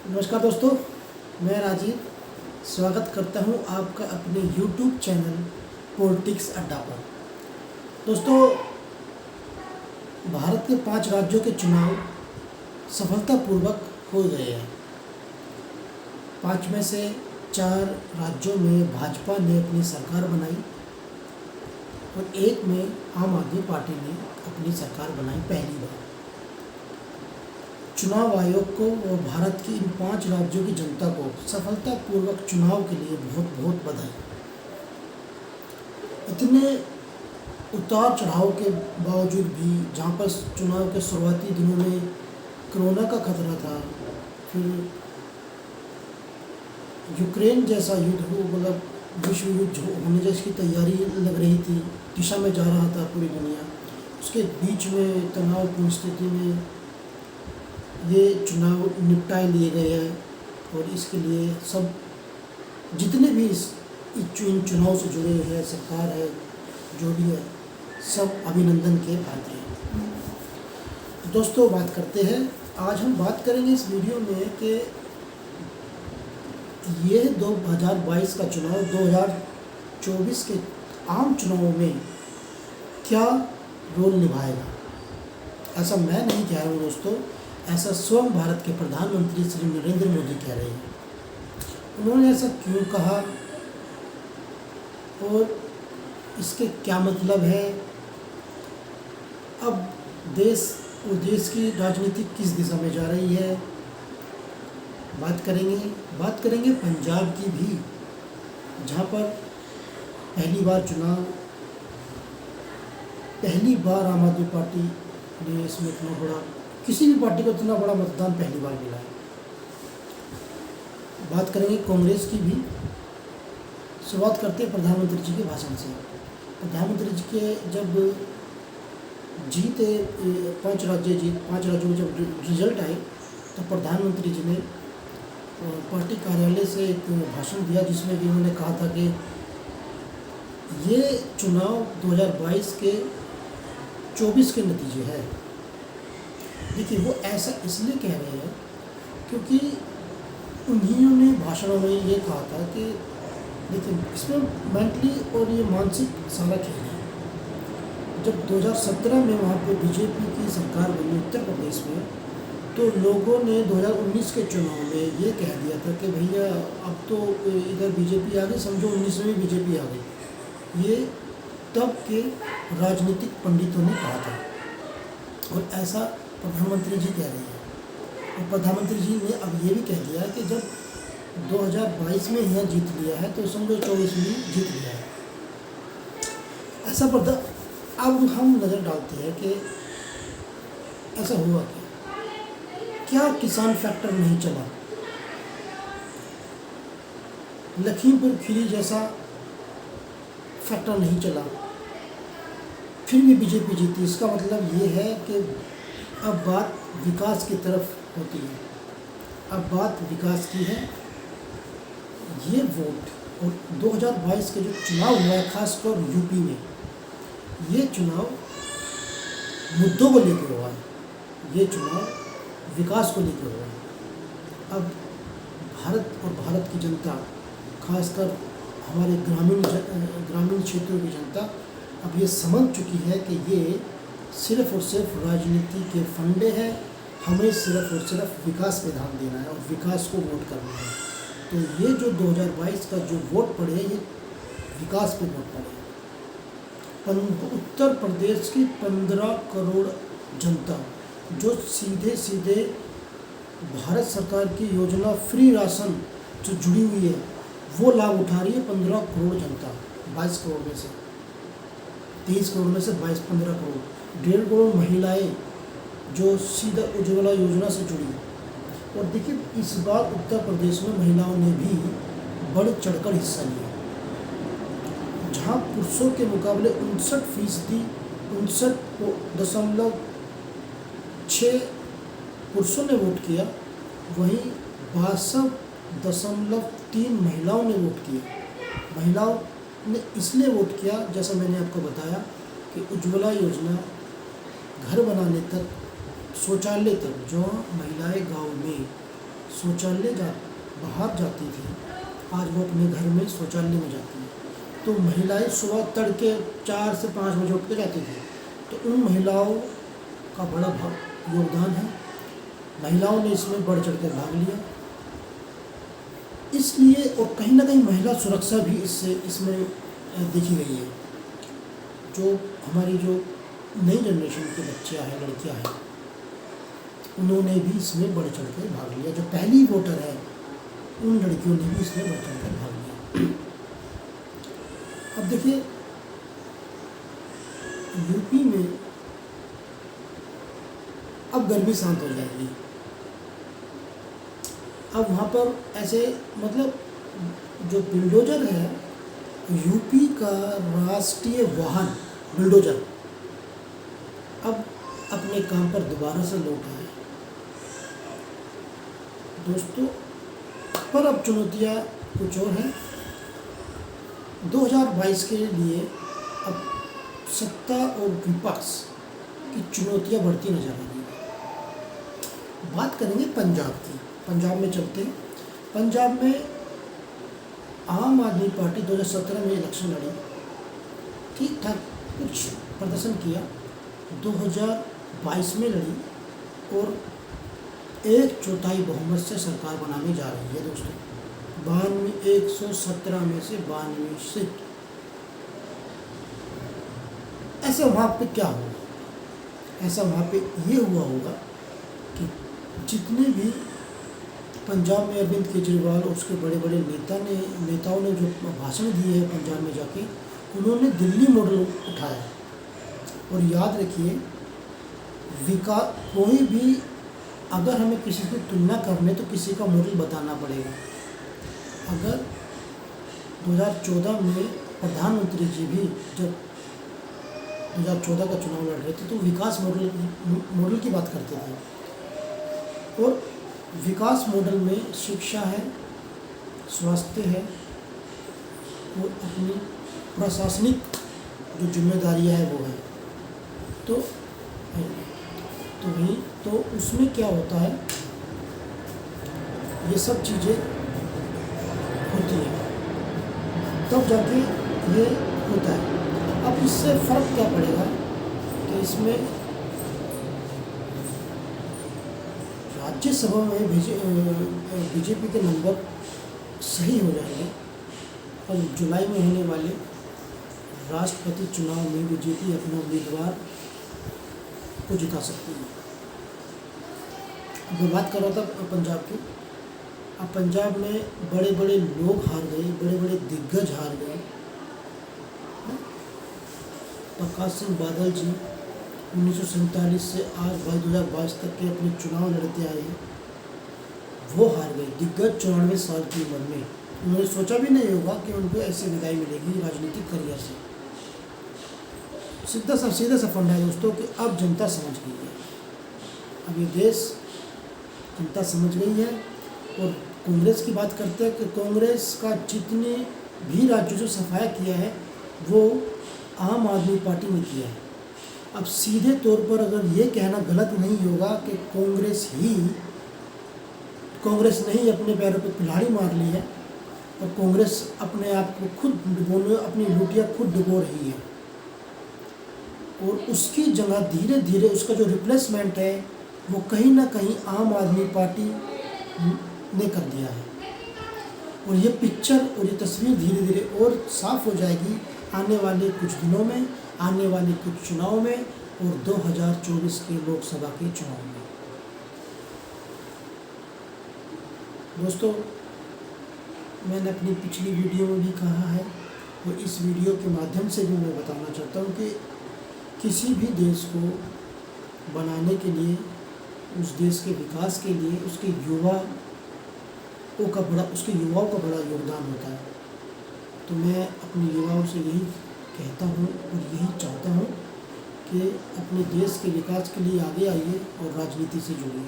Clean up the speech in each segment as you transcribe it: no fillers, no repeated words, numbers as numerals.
नमस्कार दोस्तों, मैं राजीव स्वागत करता हूं आपका अपने YouTube चैनल पॉलिटिक्स अड्डा पर। दोस्तों, भारत के 5 राज्यों के चुनाव सफलतापूर्वक हो गए हैं। 5 में से 4 राज्यों में भाजपा ने अपनी सरकार बनाई और 1 में आम आदमी पार्टी ने अपनी सरकार बनाई पहली बार। चुनाव आयोग को और भारत की इन 5 राज्यों की जनता को सफलतापूर्वक चुनाव के लिए बहुत बहुत बधाई। इतने उतार चढ़ाव के बावजूद भी, जहाँ पर चुनाव के शुरुआती दिनों में कोरोना का खतरा था, फिर यूक्रेन जैसा युद्ध हो, मतलब विश्व युद्ध होने जैसी की तैयारी लग रही थी, दिशा में जा रहा था पूरी दुनिया, उसके बीच में तनावपूर्ण स्थिति में ये चुनाव निपटाए लिए गए हैं। और इसके लिए सब जितने भी इन चुनाव से जुड़े हुए हैं, सरकार है, जो भी है, सब अभिनंदन के पात्र हैं। दोस्तों, बात करते हैं, आज हम बात करेंगे इस वीडियो में कि ये 2022 का चुनाव 2024 के आम चुनावों में क्या रोल निभाएगा। ऐसा मैं नहीं कह रहा हूँ दोस्तों, ऐसा स्वयं भारत के प्रधानमंत्री श्री नरेंद्र मोदी कह रहे हैं। उन्होंने ऐसा क्यों कहा और इसके क्या मतलब है, अब देश की राजनीति किस दिशा में जा रही है, बात करेंगे पंजाब की भी, जहाँ पर पहली बार आम आदमी पार्टी ने इसमें इतना बड़ा, किसी भी पार्टी को इतना बड़ा मतदान पहली बार मिला है। बात करेंगे कांग्रेस की भी। शुरुआत करते हैं प्रधानमंत्री जी के भाषण से। प्रधानमंत्री जी के जब 5 राज्यों में जब रिजल्ट आए, तो प्रधानमंत्री जी ने पार्टी कार्यालय से एक भाषण दिया, जिसमें कि उन्होंने कहा था कि ये चुनाव 2022 के 24 के नतीजे हैं। देखिए, वो ऐसा इसलिए कह रहे हैं क्योंकि उन्होंने भाषणों में ये कहा था कि देखिए, इसमें मेंटली और ये मानसिक सारा खेल है। जब 2017 में वहाँ पे बीजेपी की सरकार बनी उत्तर प्रदेश में, तो लोगों ने 2019 के चुनाव में ये कह दिया था कि भैया अब तो इधर बीजेपी आ गई, समझो 19 में भी बीजेपी आ गई। ये तब के राजनीतिक पंडितों ने कहा था और ऐसा प्रधानमंत्री जी कह रहे हैं। और प्रधानमंत्री जी ने अब ये भी कह दिया कि जब 2022 में यहाँ जीत लिया है, तो समझो 24 में जीत लिया है। ऐसा अब हम नज़र डालते हैं कि ऐसा हुआ क्या किसान फैक्टर नहीं चला, लखीमपुर खीरी जैसा फैक्टर नहीं चला, फिर भी बीजेपी जीती। इसका मतलब ये है कि अब बात विकास की तरफ होती है, अब बात विकास की है। ये वोट और 2022 के जो चुनाव हुआ है, खासकर यूपी में, ये चुनाव मुद्दों को लेकर हुआ है, ये चुनाव विकास को लेकर हुआ है। अब भारत की जनता, खासकर हमारे ग्रामीण क्षेत्रों की जनता अब ये समझ चुकी है कि ये सिर्फ और सिर्फ राजनीति के फंडे हैं, हमें सिर्फ और सिर्फ विकास पे ध्यान देना है और विकास को वोट करना है। तो ये जो 2022 का जो वोट पड़े, ये विकास पे वोट पड़े। उत्तर प्रदेश की 15 करोड़ जनता जो सीधे भारत सरकार की योजना फ्री राशन जो जुड़ी हुई है, वो लाभ उठा रही है। 15 करोड़ जनता, 22 करोड़ में से 23 करोड़ में से 15 करोड़, 1.5 करोड़ महिलाएं जो सीधा उज्ज्वला योजना से जुड़ी। और देखिए, इस बार उत्तर प्रदेश में महिलाओं ने भी बढ़ चढ़कर हिस्सा लिया, जहां पुरुषों के मुकाबले 59% 59.6 पुरुषों ने वोट किया, वहीं 62.3 महिलाओं ने वोट किया। महिलाओं ने इसलिए वोट किया, जैसा मैंने आपको बताया, कि उज्ज्वला योजना घर बनाने तक, शौचालय तक, जो महिलाएं गांव में शौचालय बाहर जाती थी, आज वो अपने घर में शौचालय में जाती है। तो महिलाएं सुबह तड़के 4 से 5 बजे उठ के जाती थी। तो उन महिलाओं का बड़ा योगदान है, महिलाओं ने इसमें बढ़ चढ़ कर भाग लिया। इसलिए और कहीं ना कहीं महिला सुरक्षा भी इसमें देखी गई है। जो हमारी जो नई जनरेशन के बच्चियाँ हैं, लड़कियाँ हैं, उन्होंने भी इसमें बढ़ चढ़ कर भाग लिया। जो पहली वोटर है उन लड़कियों ने भी इसमें बढ़ चढ़ कर भाग लिया। अब देखिए यूपी में अब गर्मी शांत हो जाएगी। अब वहाँ पर ऐसे मतलब जो बुलडोजर है, यूपी का राष्ट्रीय वाहन बुलडोजर अब अपने काम पर दोबारा से लौटा है दोस्तों। पर अब चुनौतियाँ कुछ और हैं। 2022 के लिए अब सत्ता और विपक्ष की चुनौतियाँ बढ़ती नजर आ रही हैं। बात करेंगे पंजाब की। पंजाब में चलते हैं। पंजाब में आम आदमी पार्टी 2017 में इलेक्शन लड़ी, ठीक ठाक कुछ प्रदर्शन किया। 2022 में लड़ी और 1/4 बहुमत से सरकार बनाने जा रही है दोस्तों। 117 में से 92 सीट। ऐसे वहाँ पे क्या होगा? ऐसा वहाँ पे ये हुआ होगा कि जितने भी पंजाब में अरविंद केजरीवाल और उसके बड़े बड़े नेताओं ने जो भाषण दिए हैं पंजाब में जाके, उन्होंने दिल्ली मॉडल उठाया। और याद रखिए, कोई भी अगर हमें किसी की तुलना करने तो किसी का मॉडल बताना पड़ेगा। अगर 2014 में प्रधानमंत्री जी भी जब 2014 का चुनाव लड़ रहे थे तो विकास मॉडल की बात करते थे। और विकास मॉडल में शिक्षा है, स्वास्थ्य है और अपनी प्रशासनिक जो जिम्मेदारियां है वो है। तो उसमें क्या होता है, ये सब चीज़ें होती हैं तब जाके ये होता है। अब इससे फ़र्क क्या पड़ेगा कि इसमें राज्यसभा में बीजेपी के नंबर सही हो जाएंगे और जुलाई में होने वाले राष्ट्रपति चुनाव में बीजेपी अपना उम्मीदवार को जिता सकती है। मैं बात कर रहा था पंजाब की। अब पंजाब में बड़े बड़े लोग हार गए, बड़े बड़े दिग्गज हार गए। प्रकाश सिंह बादल जी 1947 से आज 2022 तक के अपने चुनाव लड़ते आए हैं, वो हार गए। दिग्गज 94 साल की उम्र में। उन्होंने सोचा भी नहीं होगा कि उनको ऐसी विदाई मिलेगी राजनीतिक करियर से। सीधा सा फंडा है दोस्तों कि अब जनता समझ गई है। अब ये देश जनता समझ गई है। और कांग्रेस की बात करते हैं कि कांग्रेस का जितने भी राज्यों से सफाया किया है वो आम आदमी पार्टी ने किया है। अब सीधे तौर पर अगर ये कहना गलत नहीं होगा कि कांग्रेस ने ही अपने पैरों पर कुल्हाड़ी मार ली है और कांग्रेस अपने आप को खुद डुबोने, अपनी लुटिया खुद डुबो रही है। और उसकी जगह धीरे धीरे उसका जो रिप्लेसमेंट है वो कहीं ना कहीं आम आदमी पार्टी ने कर दिया है। और ये पिक्चर और ये तस्वीर धीरे धीरे और साफ हो जाएगी आने वाले कुछ दिनों में, आने वाले कुछ चुनाव में और 2024 के लोकसभा के चुनाव में। दोस्तों, मैंने अपनी पिछली वीडियो में भी कहा है और इस वीडियो के माध्यम से भी मैं बताना चाहता हूँ कि किसी भी देश को बनाने के लिए, उस देश के विकास के लिए उसके युवाओं का बड़ा योगदान होता है। तो मैं अपने युवाओं से यही कहता हूँ और यही चाहता हूँ कि अपने देश के विकास के लिए आगे आइए और राजनीति से जुड़िए।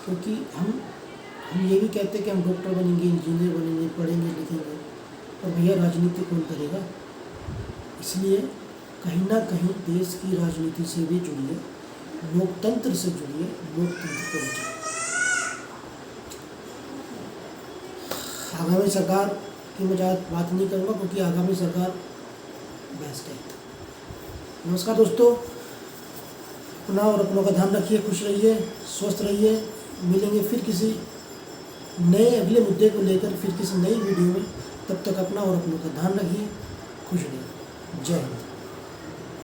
क्योंकि हम ये भी कहते हैं कि हम डॉक्टर बनेंगे, इंजीनियर बनेंगे, पढ़ेंगे लिखेंगे, और भैया राजनीति कौन करेगा? इसलिए कहीं ना कहीं देश की राजनीति से भी जुड़िए, लोकतंत्र से जुड़िए, लोकतंत्र को बचाइए। आगामी सरकार की मैं ज़्यादा बात नहीं करूँगा क्योंकि आगामी सरकार बेस्ट है। नमस्कार दोस्तों, अपना और अपनों का ध्यान रखिए, खुश रहिए, स्वस्थ रहिए। मिलेंगे फिर किसी नए अगले मुद्दे को लेकर, फिर किसी नई वीडियो में। तब तक अपना और अपनों का ध्यान रखिए, खुश रहिए। जय हिंद।